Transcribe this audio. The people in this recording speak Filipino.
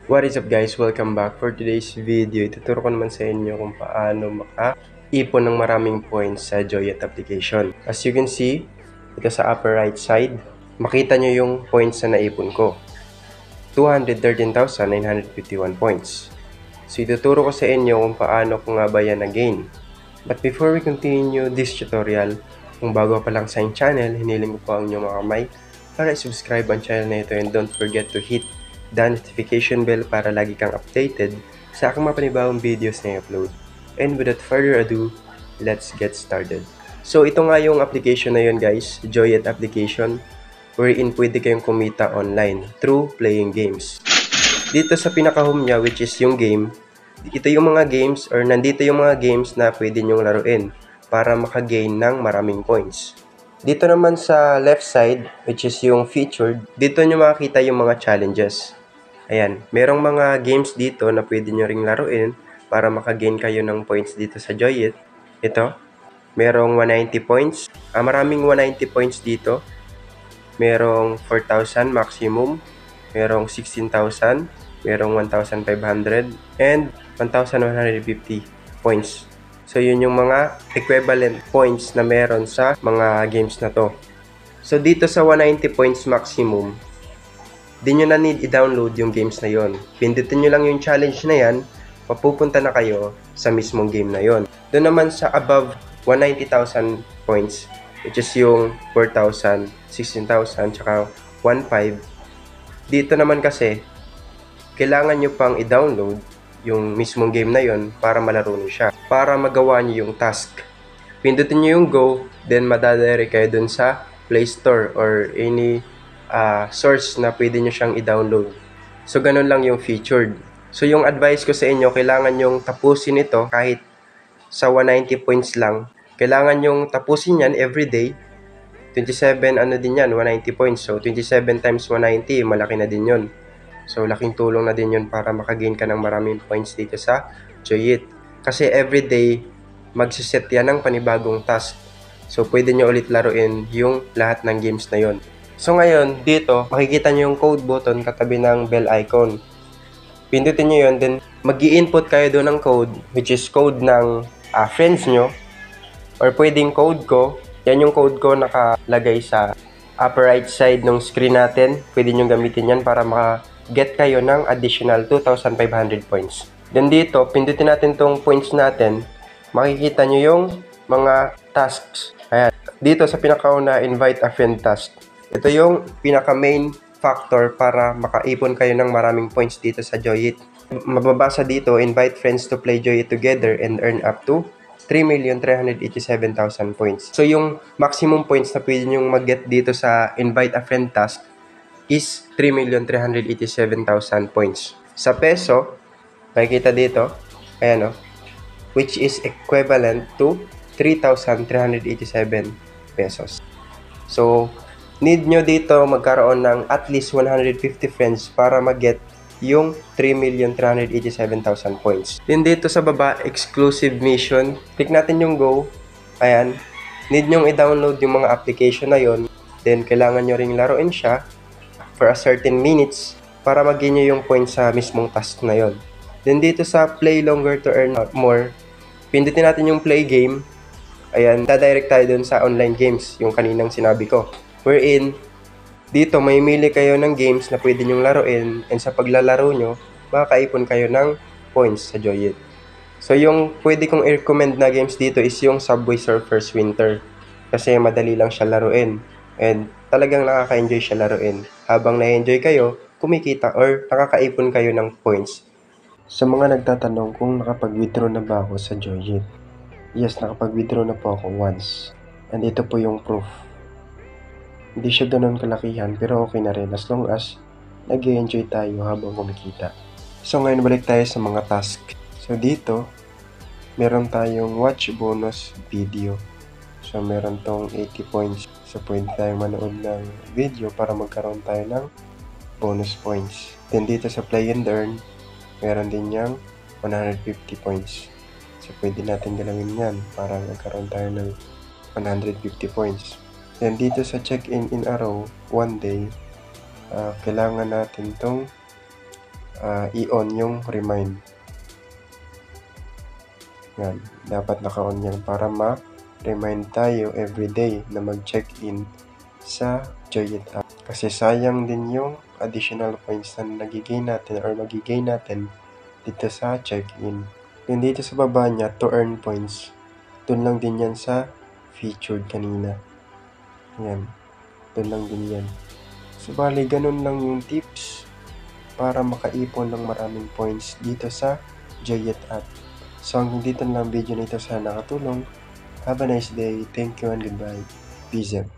What is up guys? Welcome back. For today's video, ituturo ko naman sa inyo kung paano maka-ipon ng maraming points sa Joyet application. As you can see, ito sa upper right side, makita nyo yung points na naipon ko. 213,951 points. So ituturo ko sa inyo kung paano ko nga ba yan na-gain. But before we continue this tutorial, kung bago pa lang sa channel, hiniling ko po ang inyong mga kamay para i-subscribe ang channel na ito and don't forget to hit the notification bell para lagi kang updated sa aking mga panibawang videos na i-upload. And without further ado, let's get started. So ito nga yung application na yun guys, Joyet application, wherein pwede kayong kumita online through playing games. Dito sa pinaka-home niya, which is yung game, ito yung mga games or nandito yung mga games na pwede nyong laruin para maka-gain ng maraming points. Dito naman sa left side, which is yung featured, dito nyo makikita yung mga challenges. Ayan, merong mga games dito na pwede nyo ring laruin para maka-gain kayo ng points dito sa Joyet. Ito, merong 190 points. Maraming 190 points dito. Merong 4,000 maximum. Merong 16,000. Merong 1,500. And 1,150 points. So, yun yung mga equivalent points na meron sa mga games na to. So, dito sa 190 points maximum, di nyo na need i-download yung games na yon. Pindutin nyo lang yung challenge na yan, mapupunta na kayo sa mismong game na yon. Doon naman sa above 190,000 points, which is yung 4,000, 16,000, tsaka 1,500. Dito naman kasi, kailangan nyo pang i-download yung mismong game na yon para malaro nyo siya. Para magawa nyo yung task. Pindutin nyo yung go, then madadirect kayo dun sa Play Store or any source na pwede nyo siyang i-download. So, ganun lang yung featured. So, yung advice ko sa inyo, kailangan yung tapusin ito kahit sa 190 points lang. Kailangan yung tapusin yan everyday. 27, din yan, 190 points. So, 27 times 190, malaki na din yun. So, laking tulong na din yun para makagain ka ng maraming points dito sa Joyet. Kasi everyday, magsiset yan ng panibagong task. So, pwede nyo ulit laruin yung lahat ng games na yon. So, ngayon, dito, makikita nyo yung code button katabi ng bell icon. Pindutin nyo yun, then mag-i-input kayo doon ng code, which is code ng friends nyo. Or pwedeng code ko. Yan yung code ko nakalagay sa upper right side ng screen natin. Pwede nyo gamitin yan para get kayo ng additional 2,500 points. Then dito, pindutin natin tong points natin. Makikita nyo yung mga tasks. Ayan. Dito sa pinakauna, invite a friend task. Ito yung pinaka-main factor para makaipon kayo ng maraming points dito sa Joyet. Mababasa dito, invite friends to play Joyet together and earn up to 3,387,000 points. So yung maximum points na pwede nyo mag-get dito sa invite a friend task is 3,387,000 points. Sa peso, makikita dito, ayan o, which is equivalent to 3,387 pesos. So, need nyo dito magkaroon ng at least 150 friends para mag-get yung 3,387,000 points. Then dito sa baba, exclusive mission. Click natin yung go. Ayan. Need nyo i-download yung mga application na yon. Then, kailangan nyo ring laruin siya for a certain minutes para mag-gain nyo yung points sa mismong task na yon. Then dito sa play longer to earn more, pindutin natin yung play game. Ayan, dadirect tayo dun sa online games, yung kaninang sinabi ko. Wherein, dito may mili kayo ng games na pwede nyong laruin and sa paglalaro nyo, makakaipon kayo ng points sa Joyet. So yung pwede kong i-recommend na games dito is yung Subway Surfers Winter kasi madali lang siya laruin and talagang nakaka-enjoy siya laruin. Habang na-enjoy kayo, kumikita or nakakaipon kayo ng points. Sa mga nagtatanong kung nakapag-withdraw na ba ako sa Joyet, yes, nakapag-withdraw na po ako once. And ito po yung proof. Hindi siya ganun kalakihan pero okay na rin as long as nag-enjoy tayo habang kumikita. So ngayon balik tayo sa mga task. So dito, meron tayong watch bonus video. So meron tong 80 points. So pwede tayong manood ng video para magkaroon tayo ng bonus points. Then dito sa play and earn, meron din yang 150 points. So pwede natin galawin yan para magkaroon tayo ng 150 points. Then dito sa check-in in a row, one day, kailangan natin tong i-on yung remind. Yan, dapat naka-on yan para ma-remind tayo everyday na mag-check-in sa Joyet app. Kasi sayang din yung additional points na nagigain natin or magigain natin dito sa check-in. Yung dito sa baba niya, to earn points, dun lang din yan sa featured kanina. Yan, dun lang din yan. So, bali, ganun lang yung tips para makaipon ng maraming points dito sa Joyet app. So, hanggang dito lang video nito, sana nakatulong. Have a nice day. Thank you and goodbye. Peace out.